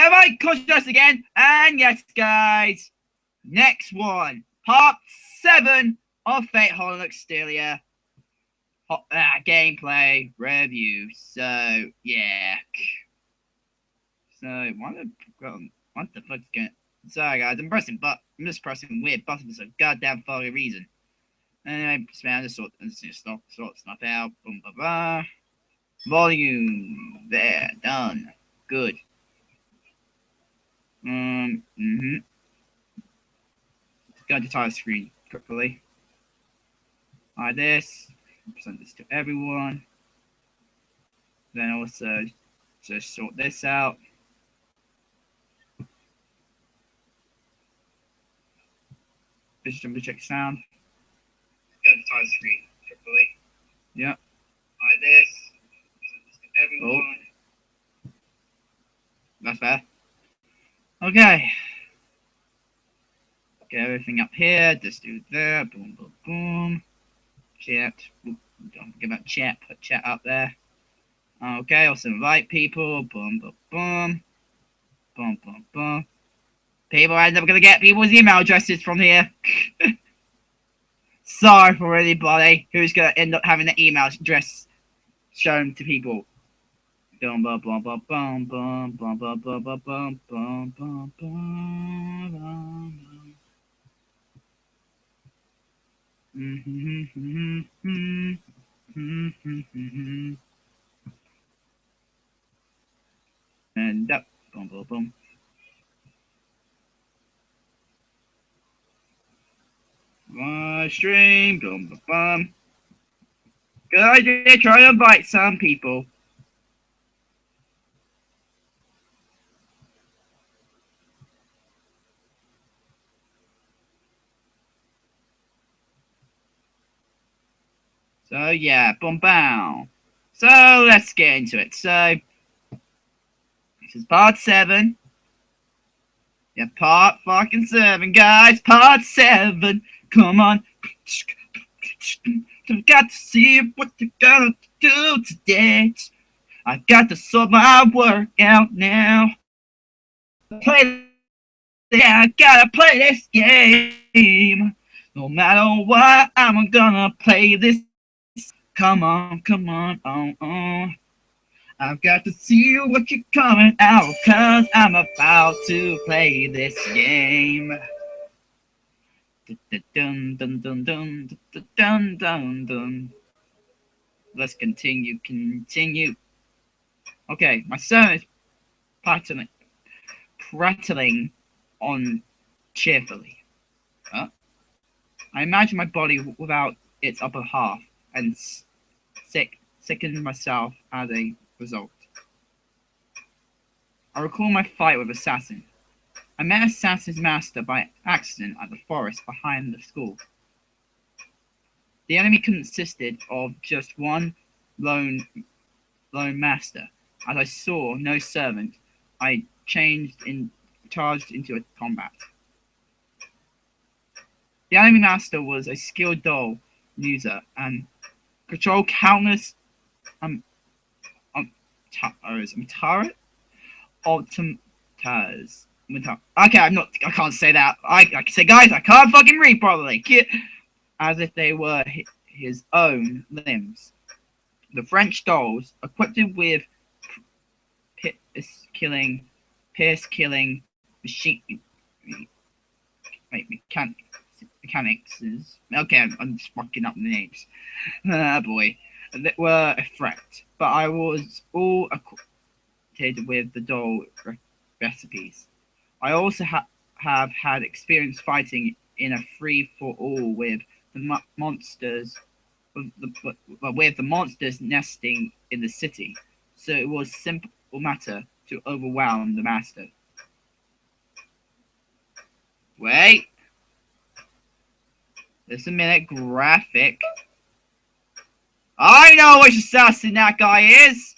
right, conscious again. And yes, guys, next one, part 7 of Fate Hollow Exterior gameplay review. So, yeah. So, what the fuck's going? Sorry, guys, I'm just pressing weird buttons for some goddamn fucking reason. Anyway, man, just sort stuff out. Boom, blah, blah. Volume there, done. Good. Go to title screen quickly. Like this. Present this to everyone. Then also just sort this out. Just check sound. Go to title screen quickly. Yep. Like this. Present this to everyone. Oh. That's fair. Okay. Get everything up here. Just do that. Boom, boom, boom. Chat. Don't forget about chat. Put chat up there. Okay. Also invite people. Boom, boom, boom. Boom, boom, boom. People are never gonna get people's email addresses from here. Sorry for anybody who's gonna end up having the email address shown to people. Boom, boom, boom, boom, boom, boom, boom, boom, boom, boom, boom, boom, boom, boom. And up, boom, boom, boom. Live stream, boom, boom, boom. Good idea. Try to invite some people. So yeah, boom, bam. So let's get into it. So this is part 7. Yeah, part fucking 7, guys. Part 7. Come on. I've got to see what you're gonna do today. I got to sort my work out now. I gotta play this game. No matter what, I'm gonna play this. Come on, I've got to see what you're coming out, cause I'm about to play this game. Dun, dun, dun, dun, dun, dun, dun, dun. Let's continue. Okay, my son is prattling on cheerfully. I imagine my body without its upper half and sicken myself as a result. I recall my fight with Assassin. I met Assassin's master by accident at the forest behind the school. The enemy consisted of just one lone master. As I saw no servant, I charged into a combat. The enemy master was a skilled doll user and controlled countless automatars. Okay, I can't say that. I can say, guys, I can't fucking read properly. As if they were his own limbs. The French dolls, equipped with pierce-killing mechanics. Okay, I'm just fucking up the names. Ah, boy. That were a threat, but I was all acquainted with the doll recipes. I also have had experience fighting in a free-for-all with the monsters, with the monsters nesting in the city. So it was a simple matter to overwhelm the master. Wait. Just a minute. Graphic. I know which assassin that guy is.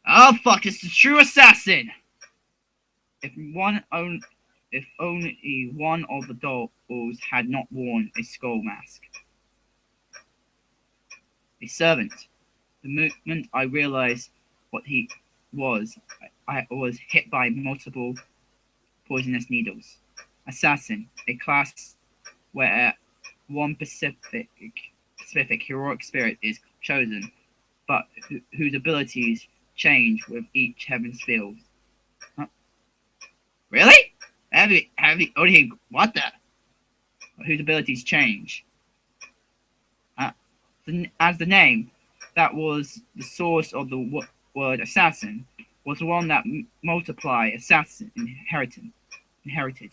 Oh fuck! It's the true assassin. If only one of the dolls had not worn a skull mask. A servant. The moment I realized what was I was hit by multiple poisonous needles. Assassin, a class where one specific heroic spirit is chosen, but whose abilities change with each heaven's field. Huh? Really? Only what the? Whose abilities change? As the name that was the source of the word assassin was one that multiply assassin inherited.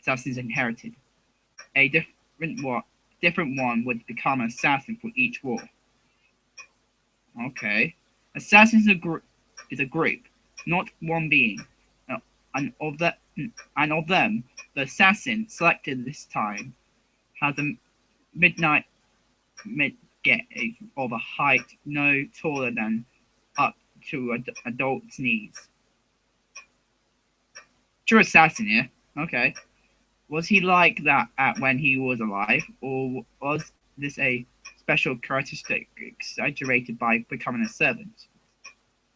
Assassins inherited. A different one would become an assassin for each war. Okay. Assassins is a group, not one being. And of them, the assassin selected this time has a midnight mid gauge of a height no taller than up to adult's knees. True assassin here. Okay. Was he like that when he was alive, or was this a special characteristic exaggerated by becoming a servant?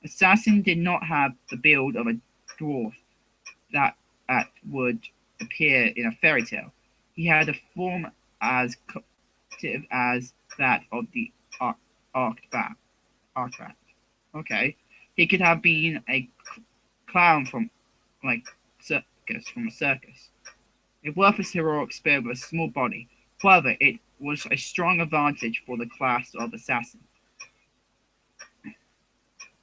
Assassin did not have the build of a dwarf that would appear in a fairy tale. He had a form as active as that of the archbat. Okay, he could have been a clown from a circus. A worthless heroic spirit with a small body. However, it was a strong advantage for the class of assassin.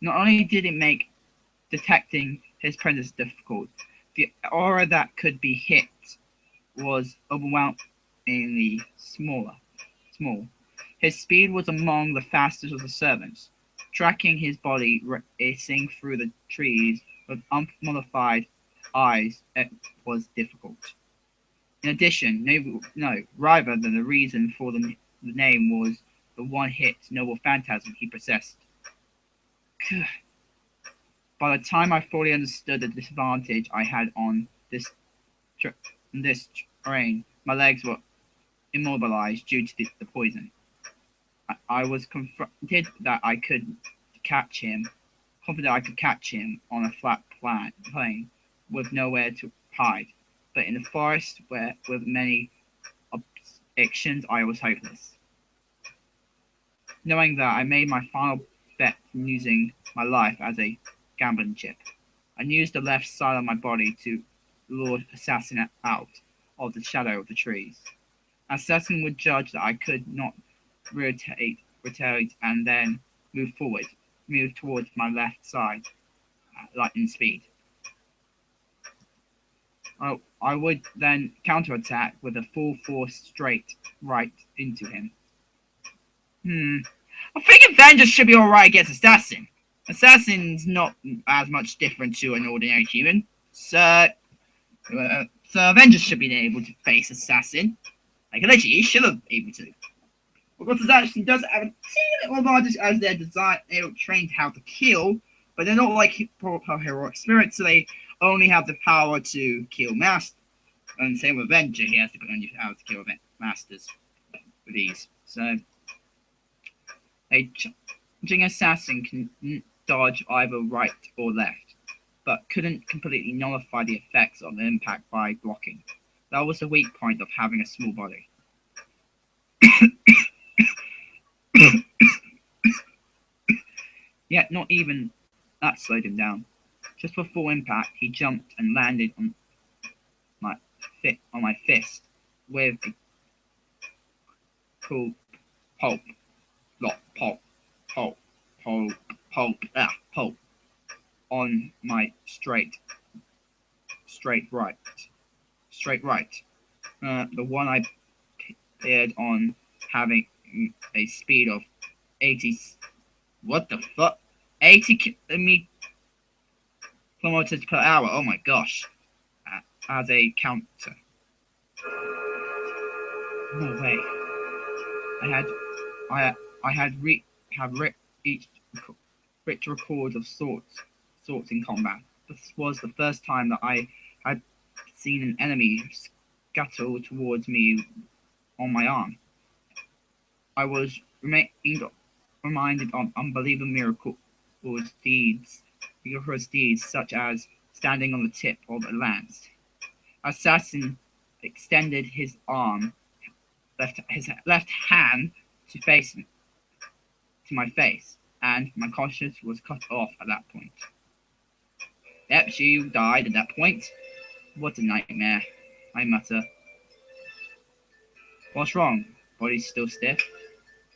Not only did it make detecting his presence difficult, the aura that could be hit was overwhelmingly small. His speed was among the fastest of the servants. Tracking his body racing through the trees with unmodified eyes was difficult. In addition, rather than the reason for the name was the one-hit noble phantasm he possessed. By the time I fully understood the disadvantage I had on this terrain, my legs were immobilized due to the poison. I was confident I could catch him on a flat plain with nowhere to hide. But in the forest with many obstructions, I was hopeless. Knowing that, I made my final bet from using my life as a gambling chip. I used the left side of my body to lure Assassin out of the shadow of the trees. Assassin would judge that I could not rotate and then move towards my left side at lightning speed. I would then counterattack with a full force straight right into him. I think Avenger should be alright against Assassin. Assassin's not as much different to an ordinary human, so Avenger should be able to face Assassin. Like, literally, he should have been able to. Because Assassin does have a teeny little advantage as they're trained how to kill, but they're not like proper heroic spirits, so they only have the power to kill masters. And same with Avenger, he has to only power to kill masters with ease. So, a charging assassin can dodge either right or left, but couldn't completely nullify the effects of the impact by blocking. That was the weak point of having a small body. Yet not even that slowed him down. Just before impact, he jumped and landed on my fist with a cool pulp on my straight right. The one I appeared on having a speed of 80. What the fuck? 80 kilometers per hour. Oh my gosh! As a counter. No way. I had reached records of sorts in combat. This was the first time that I had seen an enemy scuttle towards me on my arm. I was reminded of unbelievable miracles deeds miraculous deeds such as standing on the tip of a lance. Assassin extended his arm, his left hand to face me, to my face, and my conscience was cut off at that point. Yep, she died at that point. What a nightmare, I mutter. What's wrong? Body's still stiff?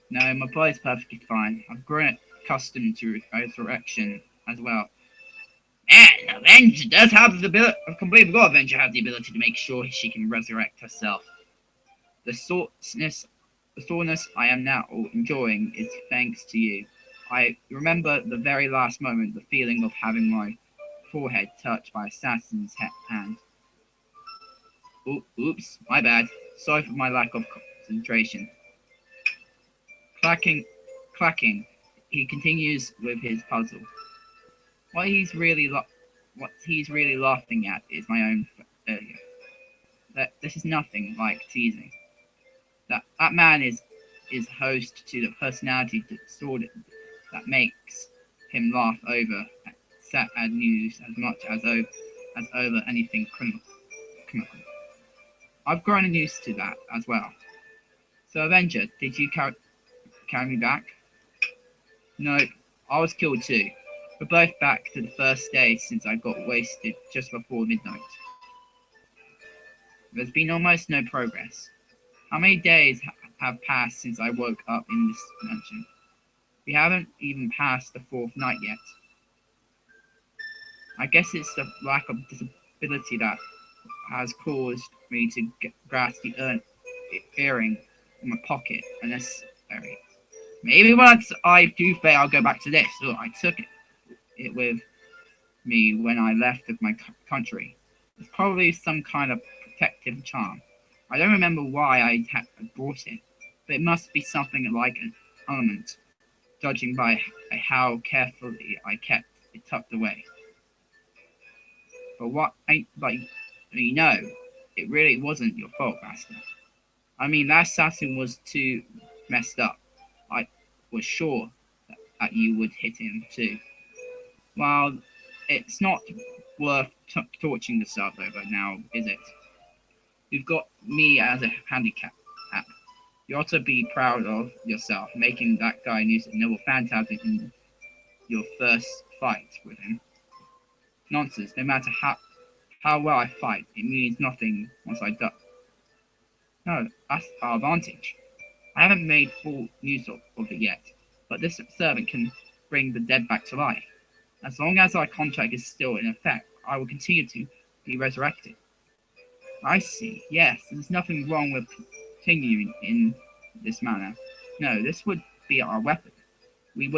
No, my body's perfectly fine. I've grown accustomed to resurrection as well. And Avenger does have the ability. I completely forgot Avenger has the ability to make sure she can resurrect herself. The soreness I am now enjoying is thanks to you. I remember the very last moment, the feeling of having my forehead touched by assassin's hand. Oops, my bad. Sorry for my lack of concentration. Clacking, he continues with his puzzle. What he's really laughing at is my own failure. This is nothing like teasing. That man is host to the personality disorder that makes him laugh over sad news as much as over anything criminal. I've grown used to that as well. So, Avenger, did you carry me back? No, I was killed too. We're both back to the first day since I got wasted just before midnight. There's been almost no progress. How many days have passed since I woke up in this dimension? We haven't even passed the fourth night yet. I guess it's the lack of disability that has caused me to grasp the earring in my pocket unnecessary. Maybe once I do fail, I'll go back to this. So I took it with me when I left my country. It's probably some kind of protective charm. I don't remember why I brought it, but it must be something like an ornament, judging by how carefully I kept it tucked away. But it really wasn't your fault, Master. I mean, that assassin was too messed up. I was sure that you would hit him too. Well, it's not worth torturing yourself over now, is it? You've got me as a handicap. You ought to be proud of yourself, making that guy use a noble phantasm in your first fight with him. Nonsense. No matter how well I fight, it means nothing once I die. No, that's our advantage. I haven't made full use of it yet, but this servant can bring the dead back to life. As long as our contract is still in effect, I will continue to be resurrected. I see. Yes, there's nothing wrong with continuing in this manner. No, this would be our weapon. We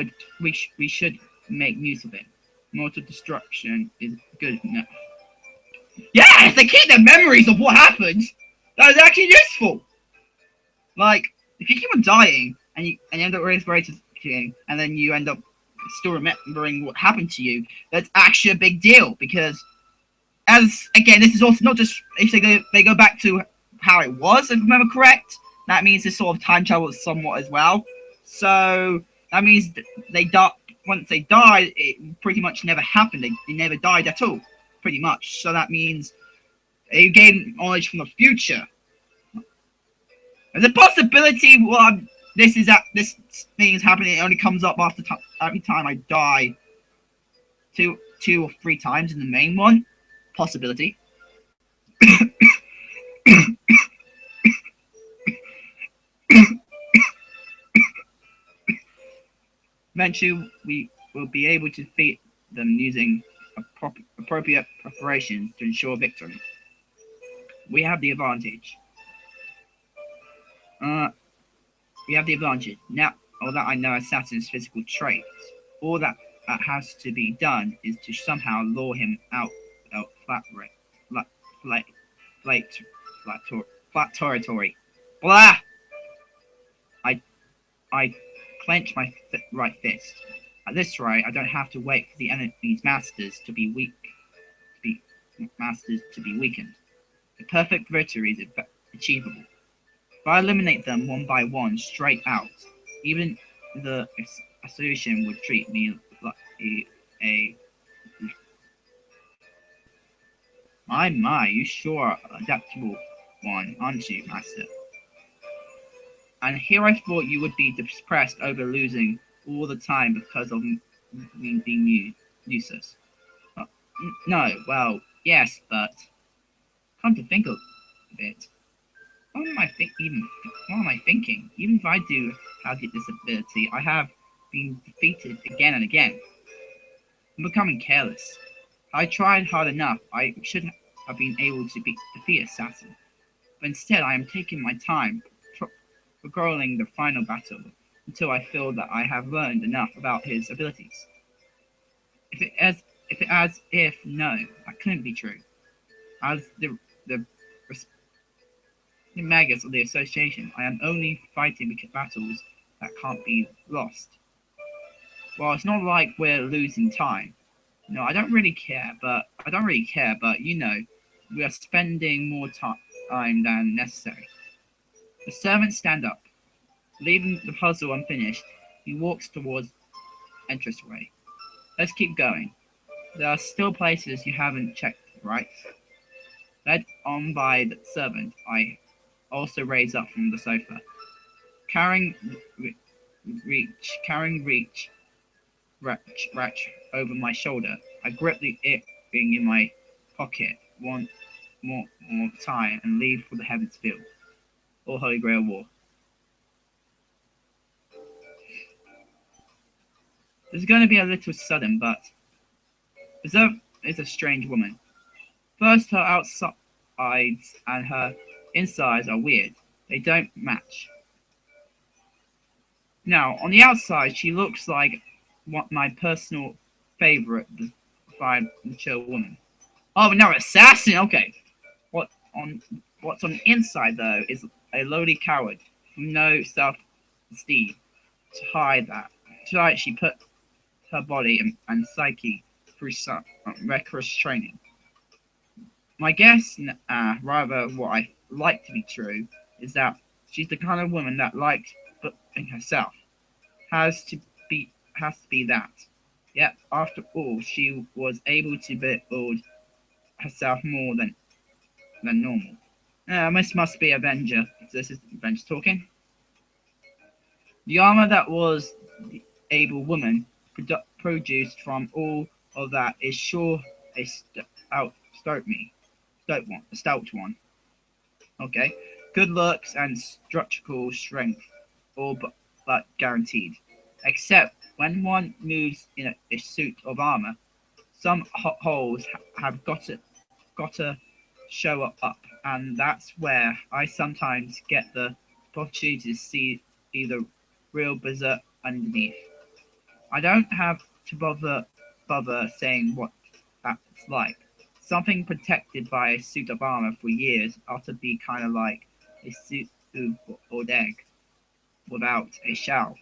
should make use of it. Mortal destruction is good enough. Yes, they keep their memories of what happened. That is actually useful. Like, if you keep on dying and you end up resurrecting, and then you end up still remembering what happened to you, that's actually a big deal because. As again, this is also not just if they go back to how it was, if I remember correct. That means this sort of time travel somewhat as well. So that means they die. Once they died, it pretty much never happened. They never died at all, pretty much. So that means they gain knowledge from the future. There's a possibility. Well, this thing is happening. It only comes up after every time I die, two or three times in the main one. Possibility. Eventually, we will be able to defeat them using appropriate preparations to ensure victory. We have the advantage. Now, all that I know Assassin's physical traits. All that has to be done is to somehow lure him out flat territory. Blah! I clench my right fist. At this rate, I don't have to wait for the enemy's masters to be weakened. The perfect victory is achievable. If I eliminate them one by one straight out, even the association would treat me like a My, you sure are adaptable one, aren't you, master? And here I thought you would be depressed over losing all the time because of me being useless. Uh, no, well, yes, but come to think of it, what am I What am I thinking? Even if I do have this ability, I have been defeated again and again. I'm becoming careless. I tried hard enough. I should have been able to defeat Assassin, but instead I am taking my time, recalling the final battle until I feel that I have learned enough about his abilities. If it as if no, that couldn't be true. As the the maggots of the association, I am only fighting battles that can't be lost. Well, it's not like we're losing time. No, I don't really care, but we are spending more time than necessary. The servants stand up. Leaving the puzzle unfinished, he walks towards entranceway. Let's keep going. There are still places you haven't checked, right? Led on by the servant, I also raise up from the sofa. Carrying reach over my shoulder. I grip the earring in my pocket one more time and leave for the heavens field, or Holy Grail War. This is going to be a little sudden, but Reserve is a strange woman. First, her outsides and her insides are weird. They don't match. Now, on the outside, she looks like my personal favorite, the fine mature woman. Oh, no, assassin. Okay. What on what's on the inside though is a lowly coward, with no self-esteem. To hide that, she put her body and psyche through some rigorous training. My guess, rather what I like to be true, is that she's the kind of woman that likes in herself. Has to be that. Yet after all, she was able to build herself more than normal. This must be Avenger. This is Avenger talking. The armor that was the able woman produced from all of that is sure a stout one. Okay, good looks and structural strength, all but guaranteed. Except when one moves in a suit of armor, some holes have got to show up, and that's where I sometimes get the opportunity to see either real berserk underneath. I don't have to bother saying what that's like. Something protected by a suit of armor for years ought to be kind of like a suit or egg without a shell,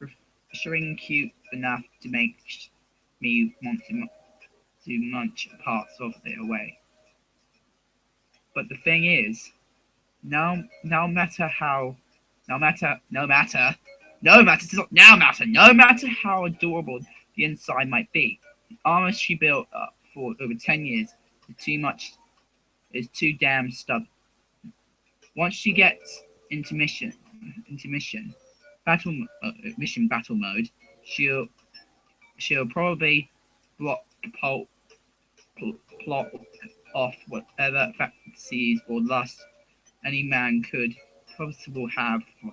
refreshing cute enough to make me want to munch parts of it away. But the thing is, no matter how, no matter how adorable the inside might be, the armor she built up for over 10 years is too damn stubborn. Once she gets into battle mode, she'll probably block pol- plot off whatever fantasies or lust any man could possibly have for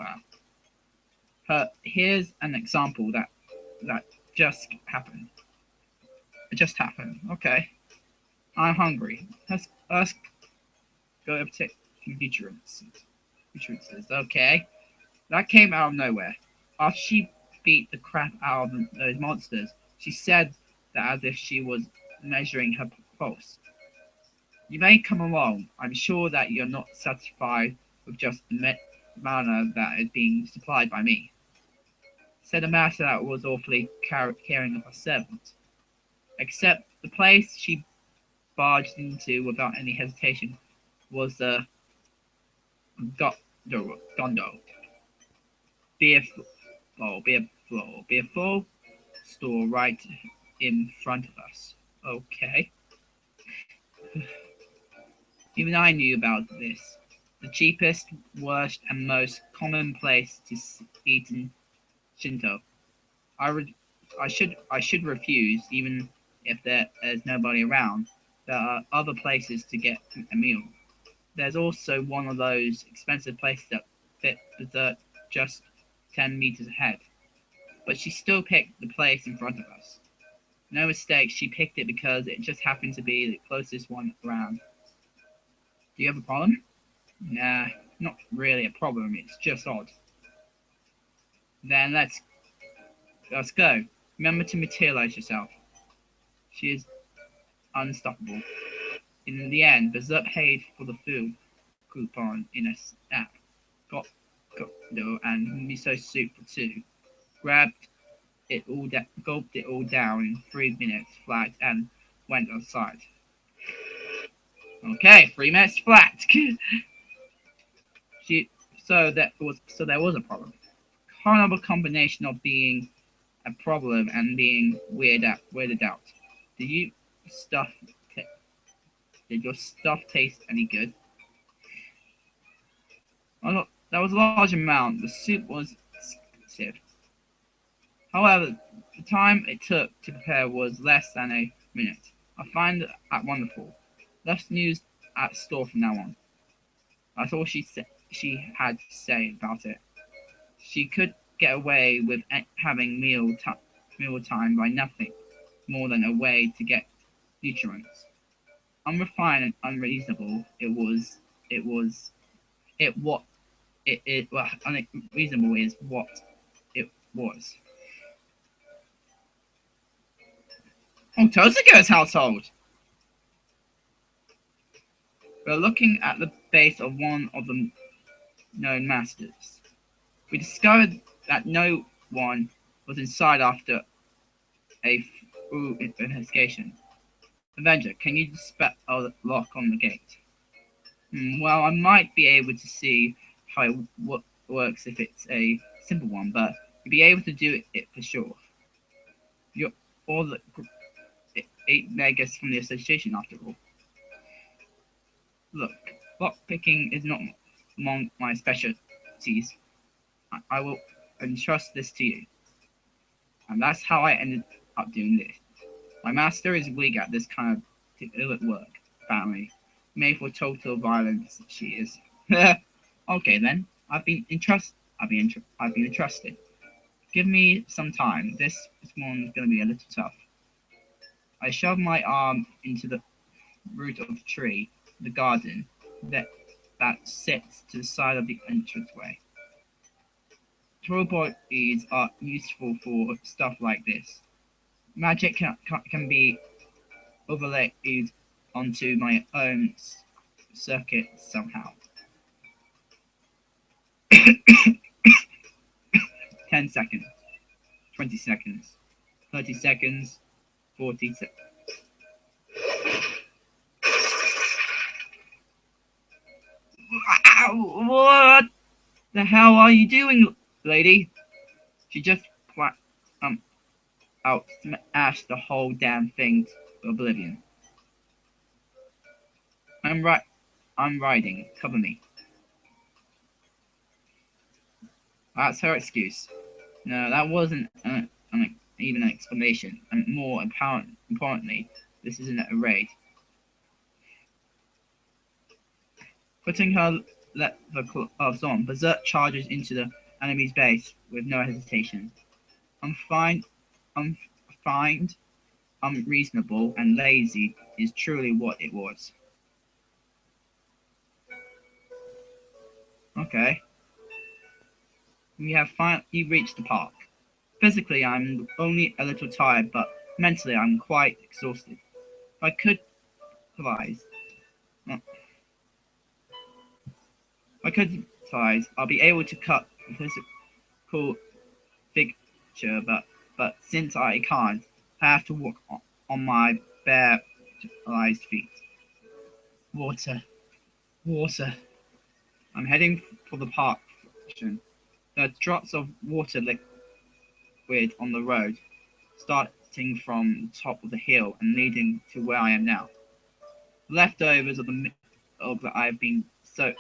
her. Here's an example that just happened. It just happened. Okay, I'm hungry. Let's go up to nutrients. Okay, that came out of nowhere. After she beat the crap out of those monsters, she said that as if she was measuring her pulse. You may come along. I'm sure that you're not satisfied with just the manner that is being supplied by me. Said a master that was awfully caring of her servant. Except the place she barged into without any hesitation was the Gondo. Beer full store right in front of us. Okay. Even I knew about this. The cheapest, worst, and most common place to eat in Shinto. I, re- I should refuse, even if there is nobody around. There are other places to get a meal. There's also one of those expensive places that fit dessert just 10 meters ahead. But she still picked the place in front of us. No mistake, she picked it because it just happened to be the closest one around. Do you have a problem? Nah, not really a problem, it's just odd. Then let's go. Remember to materialize yourself. She is unstoppable. In the end, Berserk paid for the food coupon in a snap. Got though and miso soup for two. Grabbed gulped it all down in 3 minutes flat and went outside. Okay, 3 minutes flat. she so there was a problem. Kind of a combination of being a problem and being weirded out. Did you stuff? Did your stuff taste any good? Well, that was a large amount. The soup was expensive. However, the time it took to prepare was less than a minute. I find that wonderful. Less news at store from now on. That's all she had to say about it. She could get away with having meal time by nothing more than a way to get nutrients. Unrefined and unreasonable, it was it what it well, unreasonable is what it was. Oh, Tosuga's household. We're looking at the base of one of the known masters. We discovered that no one was inside after a full investigation. Avenger, can you dispel the lock on the gate? Well, I might be able to see how it works if it's a simple one, but you'll be able to do it for sure. You're all the 8 megas from the association, after all. Look, lockpicking is not among my specialties. I will entrust this to you. And that's how I ended up doing this. My master is weak at this kind of particular work, apparently. Made for total violence, she is. Okay then, I've been entrusted. Give me some time. This one's gonna be a little tough. I shoved my arm into the root of the tree, the garden, that sits to the side of the entranceway. Troll bodies are useful for stuff like this. Magic can be overlaid onto my own circuit somehow. 10 seconds, 20 seconds, 30 seconds, 40 seconds. What the hell are you doing, lady? She just out smashed the whole damn thing to oblivion. I'm riding. Cover me. That's her excuse. No, that wasn't even an explanation. And more importantly, this isn't a raid. Putting her leather gloves on, Berserk charges into the enemy's base with no hesitation. Unrefined, unreasonable, and lazy is truly what it was. Okay. We have finally reached the park. Physically, I'm only a little tired, but mentally, I'm quite exhausted. If I could advise, I'll be able to cut the physical picture, but since I can't, I have to walk on my bare feet. Water, water. I'm heading for the park section. There are drops of water liquid on the road, starting from the top of the hill and leading to where I am now. The leftovers of the of that I've been so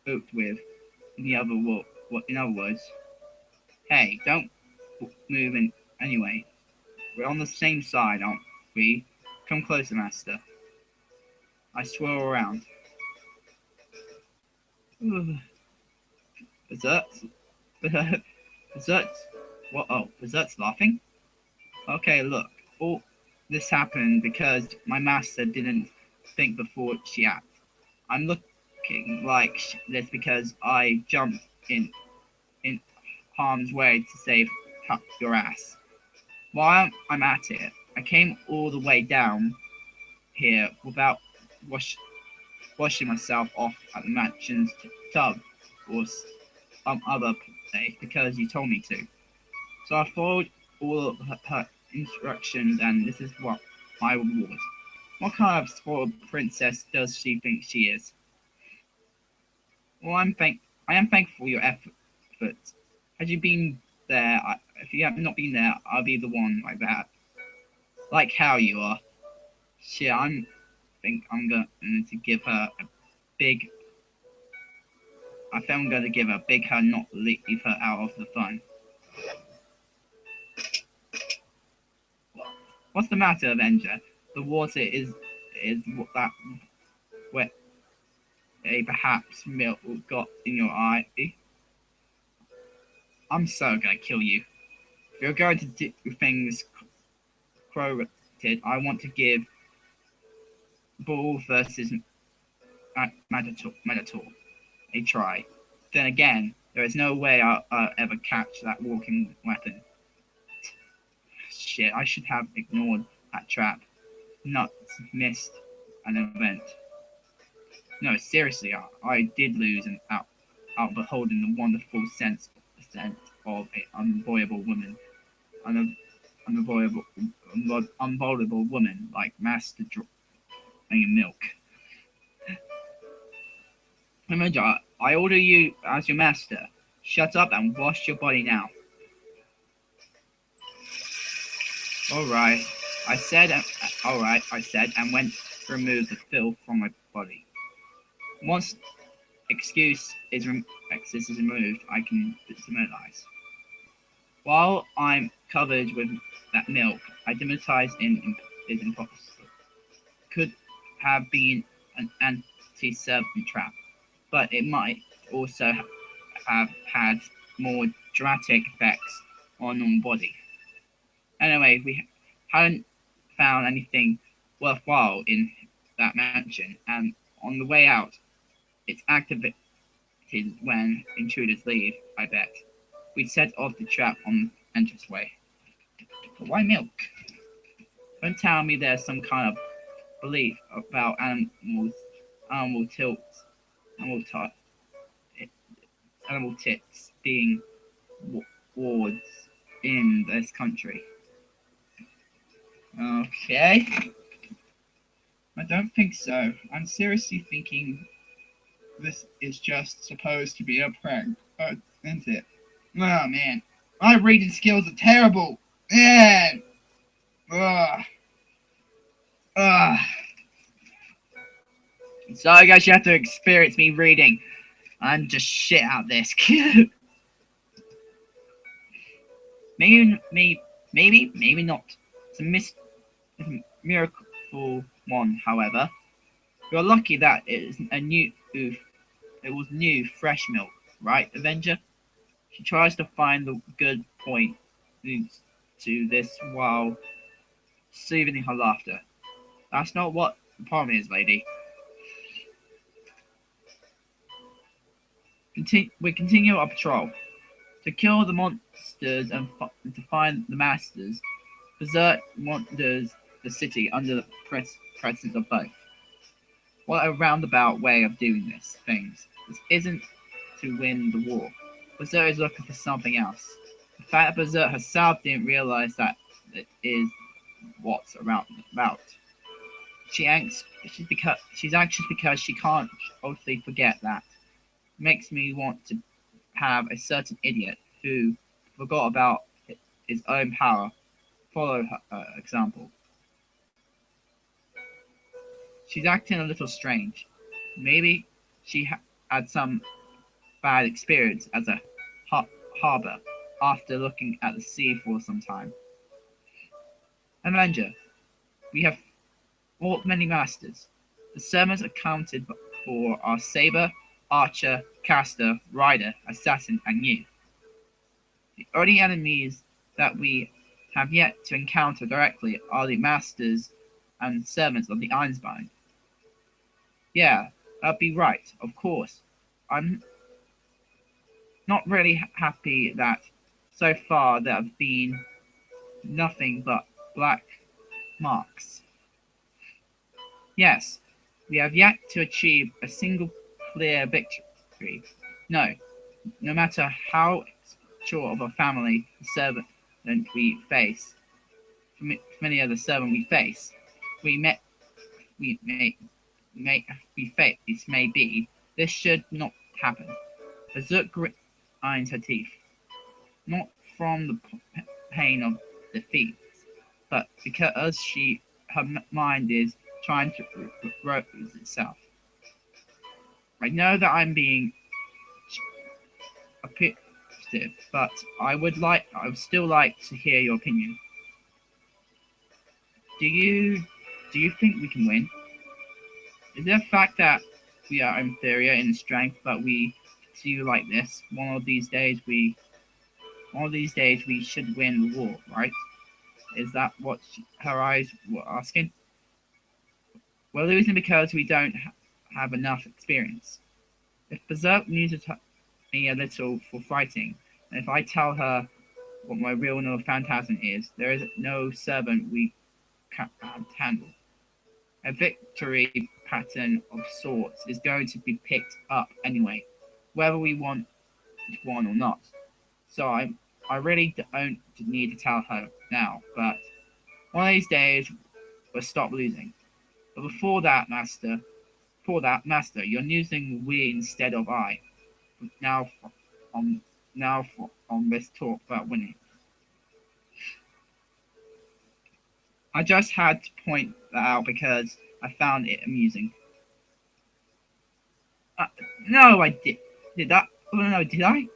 hooked with. In other words, hey, don't move in anyway. We're on the same side, aren't we? Come closer, master. I swirl around. Berserk's Berserk's what? Oh, Berserk's laughing. Okay, look. All this happened because my master didn't think before she acted. I'm looking like this because I jumped in harm's way to save your ass. While I'm at it, I came all the way down here without washing myself off at the mansion's tub or some other place because you told me to. So I followed all of her instructions, and this is what my reward. What kind of spoiled princess does she think she is? Well, I am thankful for your efforts. Had you been there, if you have not been there, I'll be the one like that. Like how you are. Shit, think I'm going to give her a big. I think I'm going to give her a big hug, not leave her out of the fun. What's the matter, Avenger? The water is that wet. Perhaps milk got in your eye. I'm so gonna kill you. If you're going to do things corrupted, I want to give Bull versus Metator a try. Then again, there is no way I'll ever catch that walking weapon. Shit, I should have ignored that trap. Not missed an event. No, seriously, I did lose and out beholding the wonderful sense of an unavoidable woman. Unavoidable woman like Master drinking milk. Remember, I order you as your master. Shut up and wash your body now. Alright, I said, and went to remove the filth from my body. Once excess is removed, I can demoralize. While I'm covered with that milk, I demoralize is impossible. Could have been an anti-serpent trap, but it might also have had more dramatic effects on the body. Anyway, we hadn't found anything worthwhile in that mansion, and on the way out, it's activated when intruders leave, I bet. We set off the trap on the entranceway. But why milk? Don't tell me there's some kind of belief about animal tits being wards in this country. Okay. I don't think so. I'm seriously thinking this is just supposed to be a prank, isn't it? Oh man, my reading skills are terrible. Man. Ugh. Ugh. So I guess you have to experience me reading. I'm just shit at this. maybe not. It's a miracle one, however. You're lucky that it was new, fresh milk, right, Avenger? She tries to find the good point to this while soothing her laughter. That's not what the problem is, lady. We continue our patrol. To kill the monsters and to find the masters, Berserk wanders the city under the presence of both. What a roundabout way of doing things. This isn't to win the war. Berserk is looking for something else. The fact that Berserk herself didn't realize that it is what's about. She's anxious because she can't totally forget that. It makes me want to have a certain idiot who forgot about his own power follow her example. She's acting a little strange. Maybe she had some bad experience as a harbor after looking at the sea for some time. Avenger, we have fought many masters. The servants accounted for our saber, archer, caster, rider, assassin, and you. The only enemies that we have yet to encounter directly are the masters and servants of the Ironsbind. Yeah, that'd be right, of course. I'm not really happy that so far there have been nothing but black marks. Yes, we have yet to achieve a single clear victory. No, no matter how sure of a family servant we face, many other servant we face, we may, we face may be. This should not happen. The Zook grinds her teeth, not from the pain of defeat, but because her mind is trying to rose itself. I know that I'm being appreciative, but I would still like to hear your opinion. Do you think we can win? Is it a fact that we are inferior in strength, but we see you like this? One of these days we should win the war, right? Is that what her eyes were asking? We're losing because we don't have enough experience. If Berserk uses me a little for fighting, and if I tell her what my real no phantasm is, there is no servant we can't handle. A victory pattern of sorts is going to be picked up anyway, whether we want one or not. So I really don't need to tell her now, but one of these days we'll stop losing. But before that, Master, you're using we instead of I. Now, on on this talk about winning. I just had to point that out because I found it amusing. No, I did. Did that? Oh, no, did I?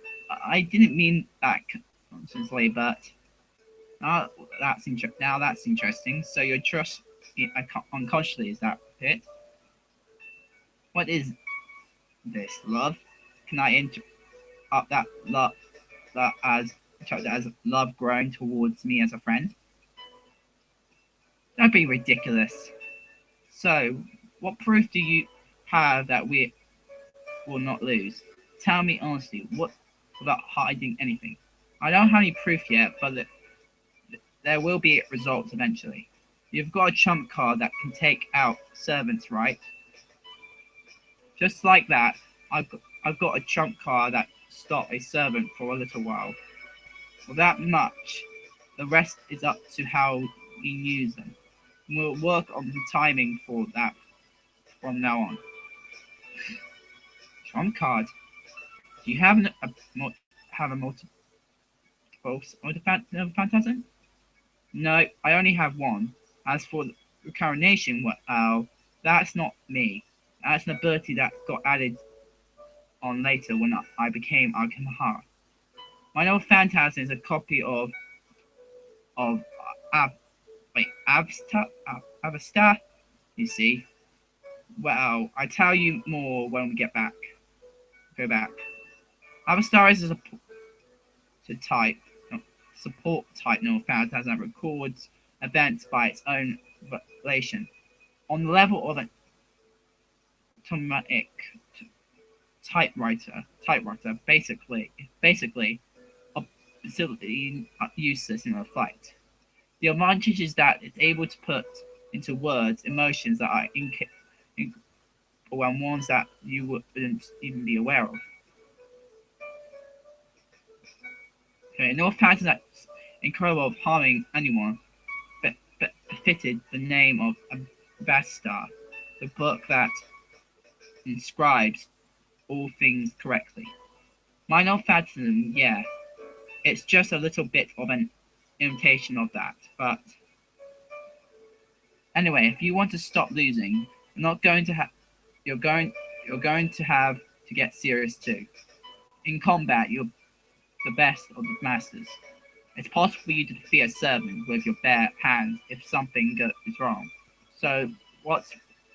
I didn't mean that nonsensely, but now that's interesting. So you trust unconsciously, is that it? What is this love? Can I interrupt that love that as love growing towards me as a friend? Don't be ridiculous. So, what proof do you have that we will not lose? Tell me honestly, without hiding anything. I don't have any proof yet, but there will be results eventually. You've got a trump card that can take out servants, right? Just like that, I've got a trump card that stop a servant for a little while. For that much, the rest is up to how we use them. We'll work on the timing for that from now on. Trump card. Do you have a multiple phantasm? No, I only have one. As for the reincarnation, well, that's not me. That's an ability that got added on later when I became Alchemahara. My old phantasm is a copy of Avstar, you see. Well, I tell you more when we go back. Avstar is a support type no phantasm that records events by its own relation. On the level of an automatic typewriter, basically a facility useless in a fight. The advantage is that it's able to put into words emotions that are and ones that you wouldn't even be aware of. Okay, no pattern that's incapable of harming anyone, but befitted the name of Avastar, the book that inscribes all things correctly. Minor phantasm, yeah, it's just a little bit of an imitation of that, but anyway, if you want to stop losing, you're going you're going to have to get serious too. In combat, you're the best of the masters. It's possible for you to defeat a servant with your bare hands if something is wrong. So, what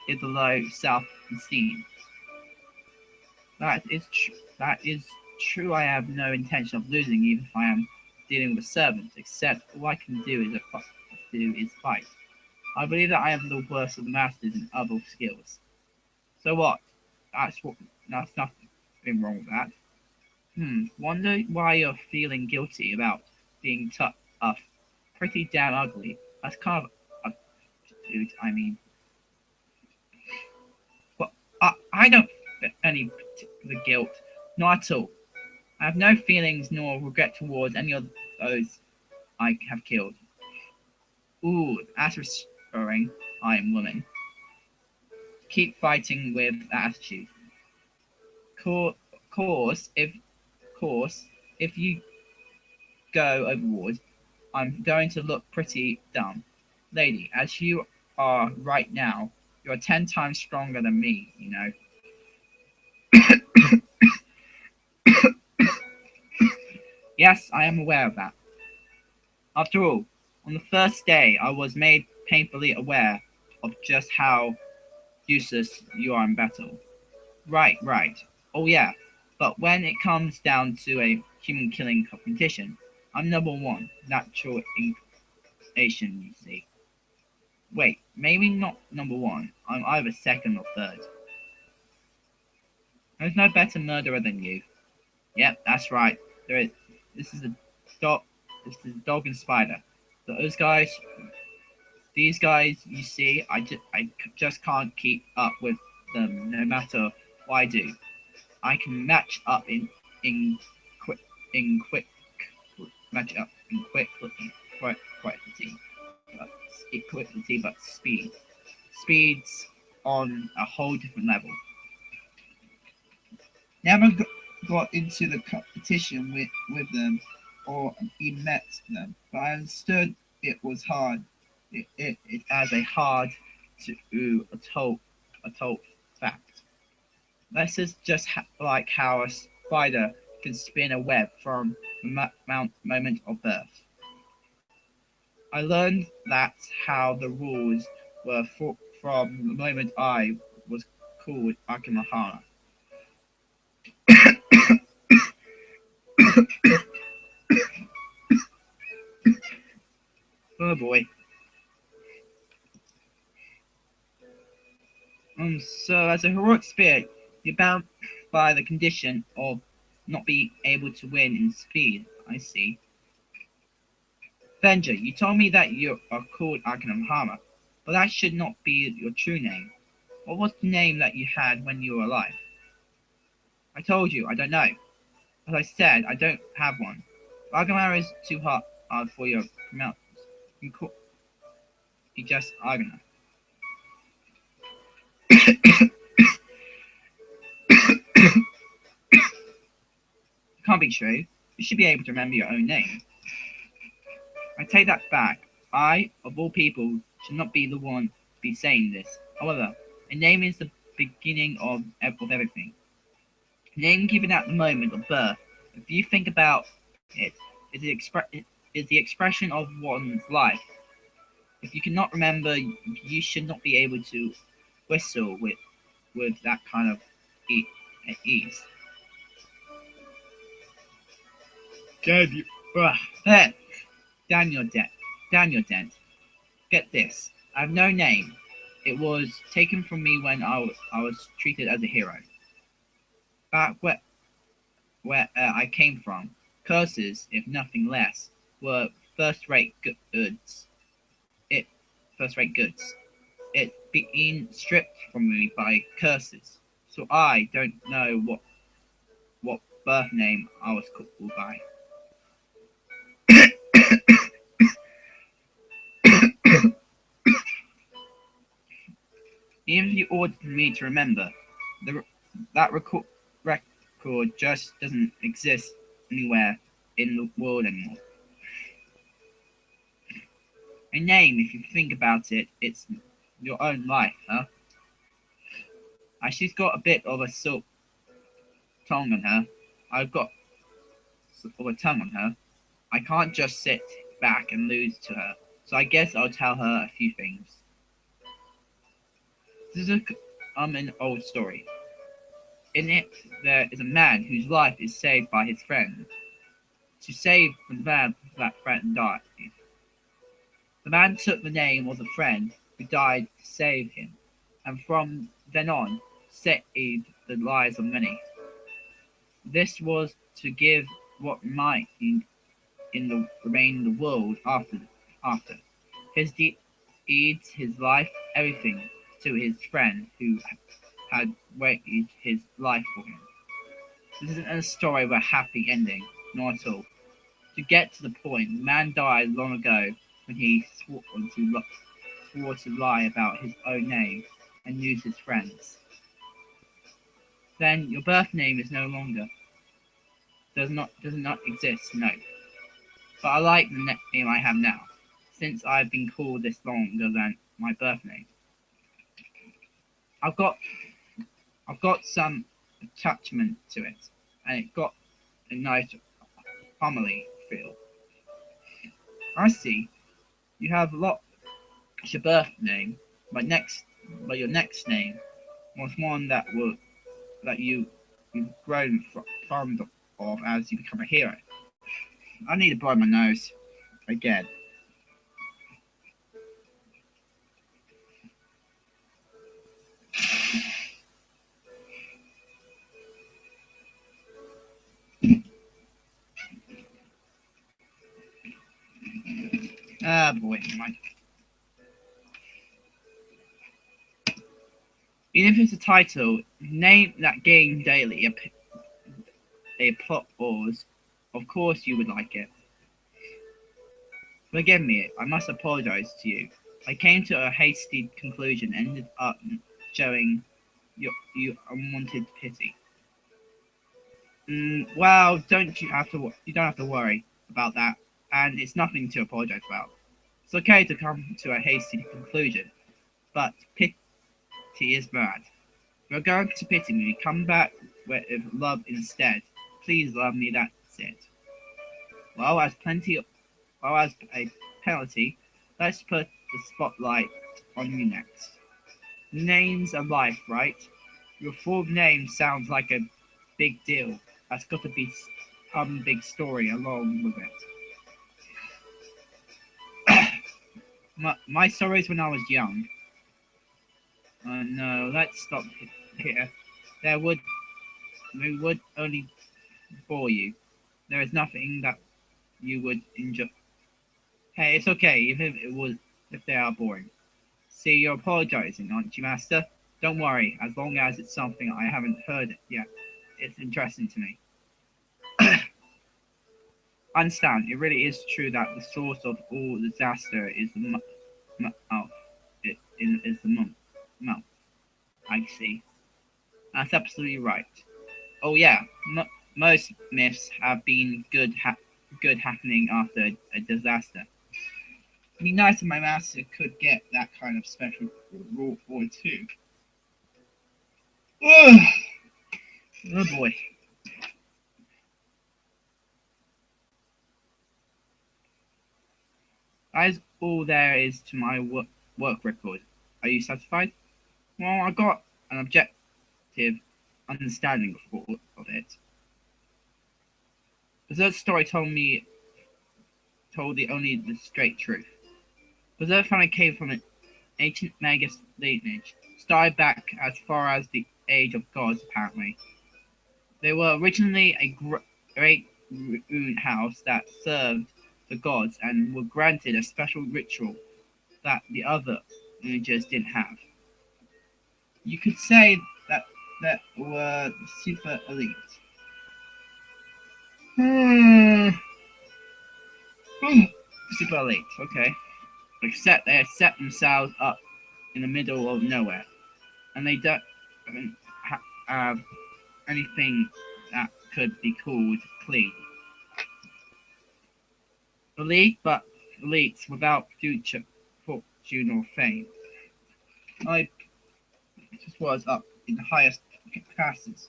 is the low self-esteem? That is true. I have no intention of losing, even if I am dealing with a servant. Except all I can do is fight. I believe that I am the worst of the masters in other skills. So what? That's what. That's nothing wrong with that. Wonder why you're feeling guilty about being tough. Pretty damn ugly. That's kind of a dude. I mean, but I don't feel any particular guilt. Not at all. I have no feelings nor regret towards any of those I have killed. Ooh, that's reassuring. I am woman. Keep fighting with that attitude. Course, if you go overboard, I'm going to look pretty dumb. Lady, as you are right now, you're 10 times stronger than me, you know. Yes, I am aware of that. After all, on the first day, I was made painfully aware of just how useless you are in battle. Right. Oh yeah, but when it comes down to a human killing competition, I'm number one. Natural inclination, you see. Wait, maybe not number one. I'm either second or third. There's no better murderer than you. Yep, that's right. There is. This is a dog. This is a dog and spider. These guys, you see, I just can't keep up with them, no matter what I do. I can match up in quick in quick match up in quickly, but speeds on a whole different level. Never got into the competition with them or even met them, but I understood it was hard. It as a hard to a told fact. This is just like how a spider can spin a web from the moment of birth. I learned that's how the rules were from the moment I was called Akimahara. Oh boy. So as a heroic spirit, you're bound by the condition of not being able to win in speed. I see. Avenger, you told me that you are called Akanamhama, but that should not be your true name. What was the name that you had when you were alive? I told you, I don't know. As I said, I don't have one. Agamara is too hard for your mouth. You just Agana. Can't be true. You should be able to remember your own name. I take that back. I, of all people, should not be the one to be saying this. However, a name is the beginning of everything. A name given at the moment of birth, if you think about it, is the expression of one's life. If you cannot remember, you should not be able to whistle with that kind of ease. There, Daniel Dent. Get this. I have no name. It was taken from me when I was treated as a hero. Back where I came from, curses, if nothing less, were first-rate goods. First-rate goods. It being stripped from me by curses, so I don't know what birth name I was called by. Even if you ordered me to remember, that record just doesn't exist anywhere in the world anymore. A name, if you think about it, it's your own life, huh? And she's got a bit of a silk tongue on her. I've got of a tongue on her. I can't just sit back and lose to her, so I guess I'll tell her a few things. This is an old story. In it, there is a man whose life is saved by his friend. To save the man, that friend died. The man took the name of the friend who died to save him, and from then on saved the lives of many. This was to give what might remain in the world after. His deeds, his life, everything to his friend who had waited his life for him. This isn't a story of a happy ending, not at all. To get to the point, the man died long ago when he swore to lie about his own name and use his friends. Then your birth name is no longer does not exist, no. But I like the name I have now, since I've been called this longer than my birth name. I've got some attachment to it, and it got a nice family feel. I see. You have a lot. It's your birth name, but your next name was one that you've grown fond of as you become a hero. I need to blow my nose again. Ah, boy. Even if it's a title, name that game daily a plot wars. Of course you would like it. Forgive me, I must apologize to you. I came to a hasty conclusion and ended up showing you unwanted pity. Well, you don't have to worry about that, and it's nothing to apologize about. It's okay to come to a hasty conclusion, but pity is bad. If you're going to pity me, come back with love instead. Please love me, that's it. Well, as a penalty, let's put the spotlight on you next. Name's a life, right? Your full name sounds like a big deal. That's got to be some big story along with it. my stories when I was young. No, let's stop here. We would only bore you. There is nothing that you would enjoy. Hey, it's okay, if they are boring. See, you're apologizing, aren't you, Master? Don't worry, as long as it's something I haven't heard yet. It's interesting to me. Understand, it really is true that the source of all disaster is the mouth. Is the mouth. I see. That's absolutely right. Oh yeah, most myths have been good happening after a disaster. It'd be nice if my master could get that kind of special rule for it too. Oh, oh boy. That is all there is to my work record. Are you satisfied? Well, I got an objective understanding of it. Berserk story told only the straight truth. Berserk family came from an ancient Magus lineage, started back as far as the age of gods, apparently. They were originally a great rune house that served the gods and were granted a special ritual that the other lineages didn't have. You could say that were super elite. Super elite, okay. Except they had set themselves up in the middle of nowhere, and they don't have anything that could be called clean. Elite, but elites without future fortune or fame. I just was up in the highest classes.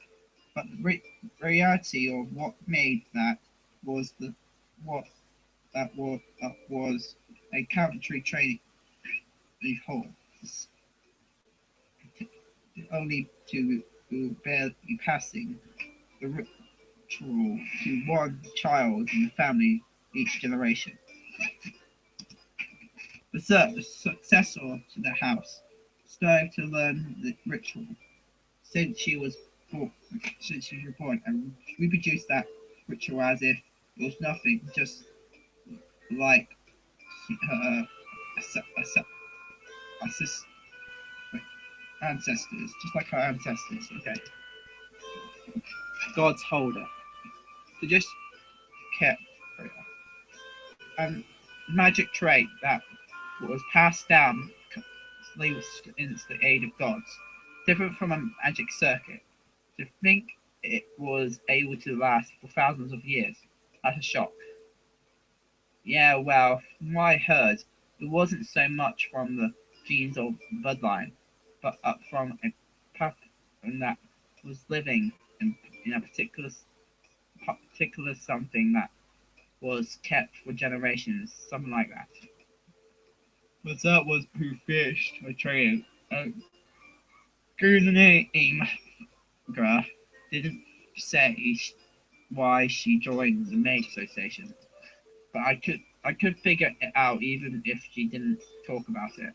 But the reality of what made that was the what that was a cavalry training hall, only to barely passing the ritual to one child in the family each generation. The successor to the house strived to learn the ritual since she was born and reproduced that ritual as if it was nothing, just like her ancestors, just like her ancestors. Okay, God's holder. They just kept a magic trait that was passed down in the aid of gods, different from a magic circuit. To think it was able to last for thousands of years, that's a shock. Yeah, well, from what I heard, it wasn't so much from the genes or bloodline, but up from a pattern that was living in a particular something that was kept for generations, something like that. But that was who fished a trail. The name Graf didn't say why she joined the Maid Association, but I could figure it out even if she didn't talk about it.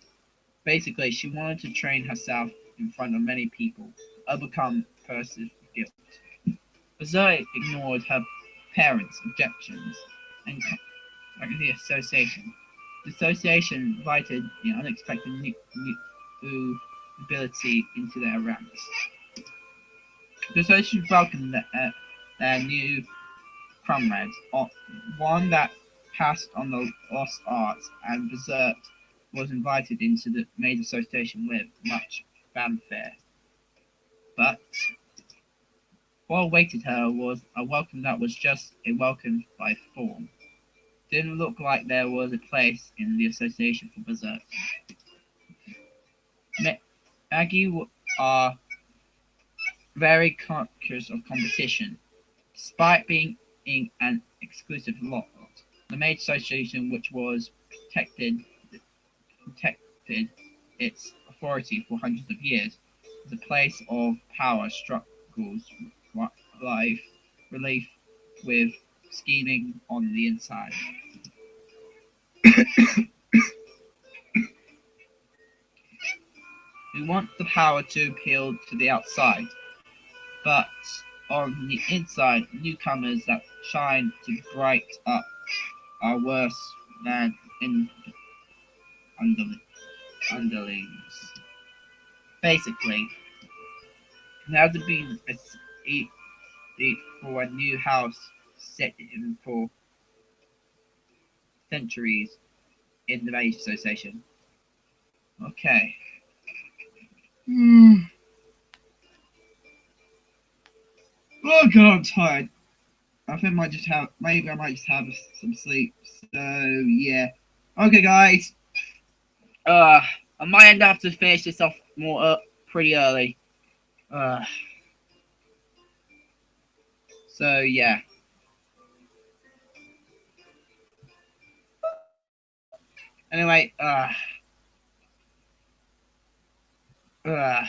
Basically, she wanted to train herself in front of many people, overcome personal guilt. Zoe ignored her parents' objections and the association. The association invited the unexpected new ability into their ranks. The association welcomed their new comrades, one that passed on the lost arts, and Berserk was invited into the Maid Association with much fanfare. But what awaited her was a welcome that was just a welcome by form. Didn't look like there was a place in the association for Berserk. Maggie are very conscious of competition, despite being in an exclusive lot. The Maid Association, which was protected its authority for hundreds of years, was a place of power struggles, life, relief with scheming on the inside. We want the power to appeal to the outside, but on the inside, newcomers that shine to bright up are worse than underlings. Basically, there hasn't been a seat for a new house set in for centuries in the Maid Association. Okay. Oh god, I'm tired. I think maybe I might just have some sleep. So yeah. Okay, guys. I might end up to finish this off more pretty early. So yeah. Anyway, whoa,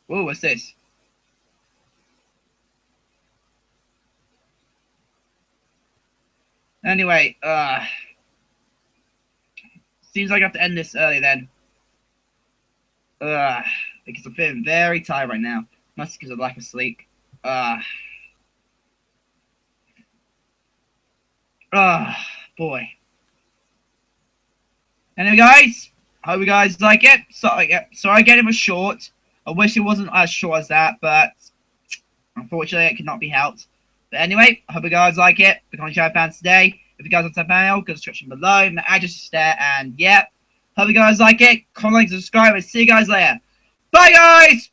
what's this? Anyway, seems like I have to end this early then. Because I'm feeling very tired right now. Must because of lack of sleep. Boy. Anyway, guys, hope you guys like it. Sorry again, it was short. I wish it wasn't as short as that, but unfortunately, it cannot be helped. But anyway, I hope you guys like it. Become a shout fans today. If you guys want to mail, go to the description below. My address is there, and yeah, hope you guys like it. Comment, like, subscribe, and see you guys later. Bye, guys.